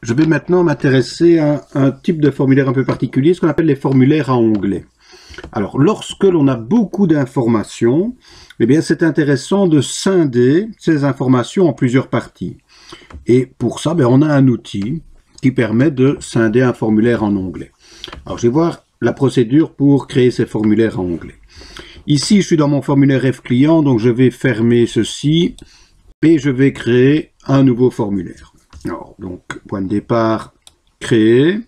Je vais maintenant m'intéresser à un type de formulaire un peu particulier, ce qu'on appelle les formulaires à onglets. Alors, lorsque l'on a beaucoup d'informations, eh bien, c'est intéressant de scinder ces informations en plusieurs parties. Et pour ça, on a un outil qui permet de scinder un formulaire en onglets. Alors, je vais voir la procédure pour créer ces formulaires en onglets. Ici, je suis dans mon formulaire F client, donc je vais fermer ceci et je vais créer un nouveau formulaire. Alors, donc, point de départ, créer,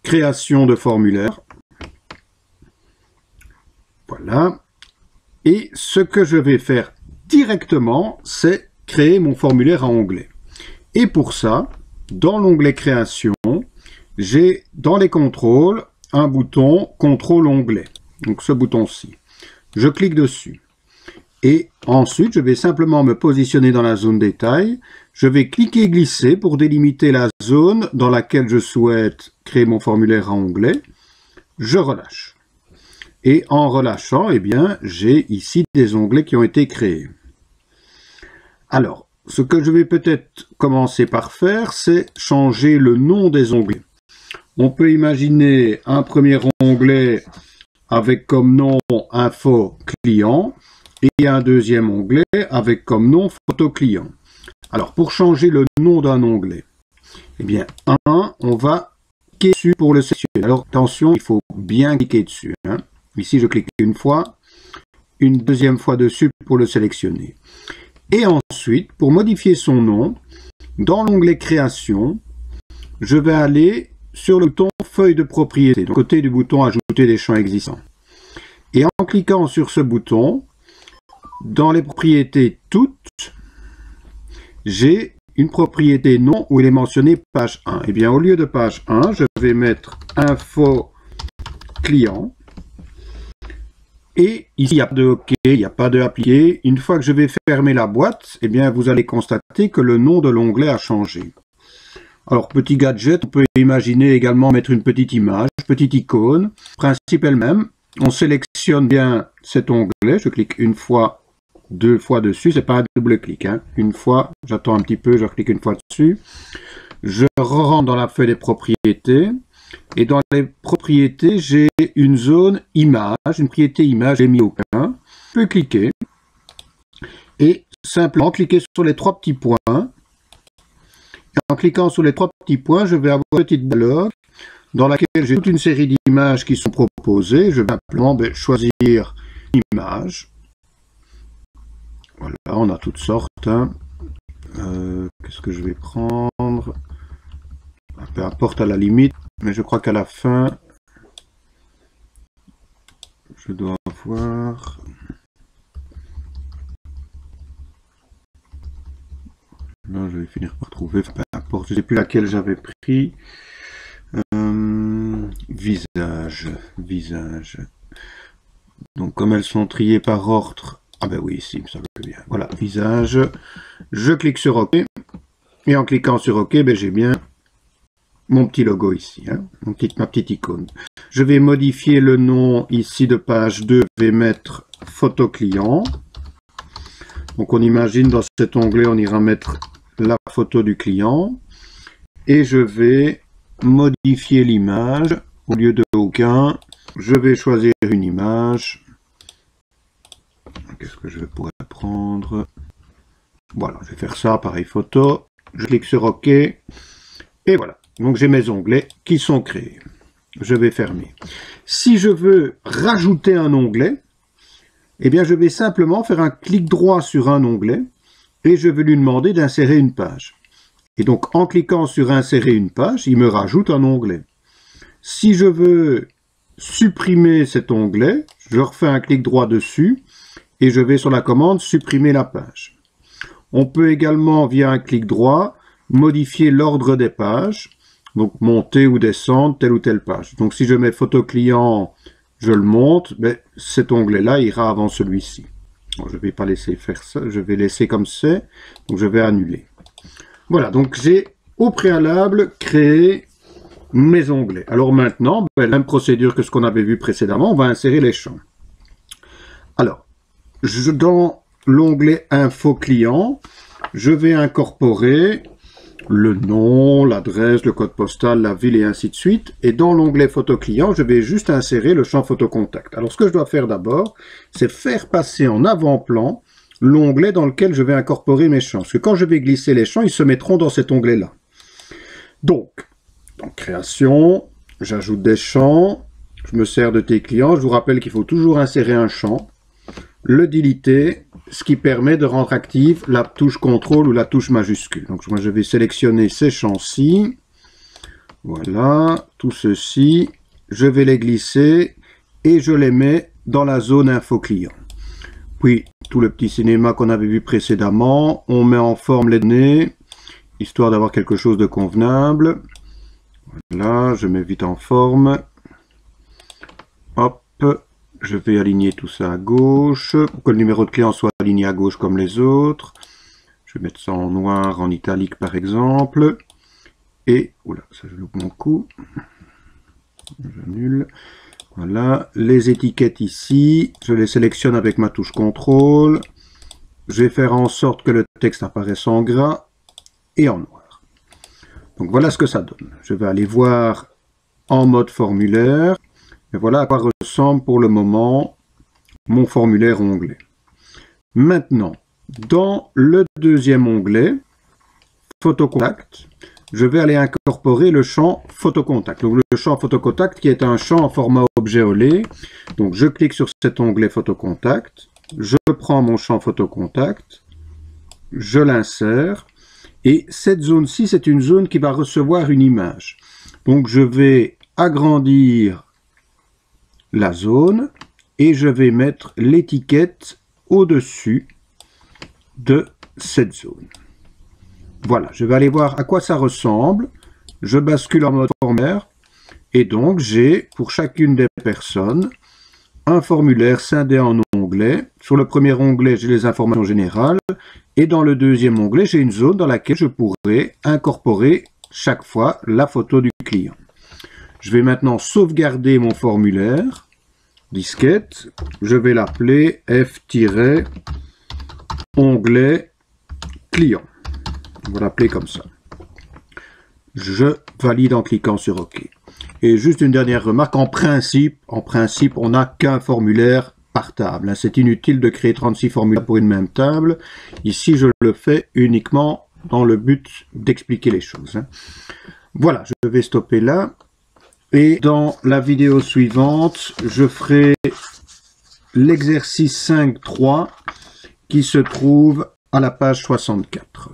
création de formulaire. Voilà. Et ce que je vais faire directement, c'est créer mon formulaire en onglet. Et pour ça, dans l'onglet création, j'ai dans les contrôles un bouton contrôle onglet. Donc ce bouton-ci. Je clique dessus. Et ensuite, je vais simplement me positionner dans la zone détail. Je vais cliquer et glisser pour délimiter la zone dans laquelle je souhaite créer mon formulaire en onglet. Je relâche. Et en relâchant, eh bien, j'ai ici des onglets qui ont été créés. Alors, ce que je vais peut-être commencer par faire, c'est changer le nom des onglets. On peut imaginer un premier onglet avec comme nom info client et un deuxième onglet avec comme nom photo client. Alors, pour changer le nom d'un onglet, eh bien, on va cliquer dessus pour le sélectionner. Alors, attention, il faut bien cliquer dessus. Ici, je clique une fois, une deuxième fois dessus pour le sélectionner. Et ensuite, pour modifier son nom, dans l'onglet création, je vais aller sur le bouton feuille de propriété, donc côté du bouton ajouter des champs existants. Et en cliquant sur ce bouton, dans les propriétés toutes, j'ai une propriété nom où il est mentionné page 1. Et bien, au lieu de page 1, je vais mettre info client. Et ici, il n'y a pas de OK, il n'y a pas de appliquer. Une fois que je vais fermer la boîte, eh bien, vous allez constater que le nom de l'onglet a changé. Alors, petit gadget, on peut imaginer également mettre une petite image, petite icône. Principe est le même. On sélectionne bien cet onglet. Je clique une fois, deux fois dessus. C'est pas un double clic. Une fois, j'attends un petit peu, je clique une fois dessus. Je rentre dans la feuille des propriétés. Et dans les propriétés, j'ai une zone image, une propriété image, j'ai mis aucun. Je peux cliquer et simplement cliquer sur les trois petits points. Et en cliquant sur les trois petits points, je vais avoir une petite dialogue dans laquelle j'ai toute une série d'images qui sont proposées. Je vais simplement choisir image. Voilà, on a toutes sortes. Qu'est-ce que je vais prendre? Peu importe à la limite. Mais je crois qu'à la fin, je dois voir. Là, je vais finir par trouver. Peu importe, je ne sais plus laquelle j'avais pris. Visage. Donc, comme elles sont triées par ordre. Ah ben oui, ici, ça va bien. Voilà, visage. Je clique sur OK. Et en cliquant sur OK, j'ai bien mon petit logo ici, ma petite icône. Je vais modifier le nom ici de page 2, je vais mettre photo client. Donc on imagine dans cet onglet, on ira mettre la photo du client. Et je vais modifier l'image. Au lieu de aucun, je vais choisir une image. Qu'est-ce que je pourrais prendre? Voilà, je vais faire ça, pareil photo. Je clique sur OK. Et voilà. Donc j'ai mes onglets qui sont créés. Je vais fermer. Si je veux rajouter un onglet, eh bien je vais simplement faire un clic droit sur un onglet et je vais lui demander d'insérer une page. Et donc en cliquant sur insérer une page, il me rajoute un onglet. Si je veux supprimer cet onglet, je refais un clic droit dessus et je vais sur la commande supprimer la page. On peut également via un clic droit modifier l'ordre des pages. Donc, monter ou descendre telle ou telle page. Donc, si je mets photo client, je le monte, cet onglet-là ira avant celui-ci. Bon, je ne vais pas laisser faire ça, je vais laisser comme c'est. Donc, je vais annuler. Voilà, donc j'ai au préalable créé mes onglets. Alors maintenant, la même procédure que ce qu'on avait vu précédemment, on va insérer les champs. Alors, dans l'onglet info client, je vais incorporer le nom, l'adresse, le code postal, la ville et ainsi de suite. Et dans l'onglet photo client, je vais juste insérer le champ photo contact. Alors ce que je dois faire d'abord, c'est faire passer en avant-plan l'onglet dans lequel je vais incorporer mes champs. Parce que quand je vais glisser les champs, ils se mettront dans cet onglet-là. Donc, dans création, j'ajoute des champs, je me sers de tes clients. Je vous rappelle qu'il faut toujours insérer un champ, le deleter, ce qui permet de rendre active la touche contrôle ou la touche majuscule. Donc moi je vais sélectionner ces champs-ci, voilà, tout ceci, je vais les glisser et je les mets dans la zone info client. Puis tout le petit cinéma qu'on avait vu précédemment, on met en forme les données, histoire d'avoir quelque chose de convenable. Voilà, je mets vite en forme. Hop. Je vais aligner tout ça à gauche, pour que le numéro de client soit aligné à gauche comme les autres. Je vais mettre ça en noir, en italique par exemple. Et, oula, ça je loupe mon coup. J'annule. Voilà, les étiquettes ici, je les sélectionne avec ma touche contrôle. Je vais faire en sorte que le texte apparaisse en gras et en noir. Donc voilà ce que ça donne. Je vais aller voir en mode formulaire. Et voilà à quoi ressemble pour le moment mon formulaire onglet. Maintenant, dans le deuxième onglet, Photo Contact, je vais aller incorporer le champ Photo Contact. Donc le champ Photo Contact qui est un champ en format objet olé. Donc je clique sur cet onglet Photo Contact, je prends mon champ Photo Contact, je l'insère. Et cette zone-ci, c'est une zone qui va recevoir une image. Donc je vais agrandir la zone et je vais mettre l'étiquette au-dessus de cette zone. Voilà, je vais aller voir à quoi ça ressemble. Je bascule en mode formulaire et donc j'ai pour chacune des personnes un formulaire scindé en onglets. Sur le premier onglet, j'ai les informations générales et dans le deuxième onglet, j'ai une zone dans laquelle je pourrais incorporer chaque fois la photo du client. Je vais maintenant sauvegarder mon formulaire, disquette, je vais l'appeler F-onglet client. On va l'appeler comme ça. Je valide en cliquant sur OK. Et juste une dernière remarque, en principe on n'a qu'un formulaire par table. C'est inutile de créer 36 formulaires pour une même table. Ici, je le fais uniquement dans le but d'expliquer les choses. Voilà, je vais stopper là. Et dans la vidéo suivante, je ferai l'exercice 5.3 qui se trouve à la page 64.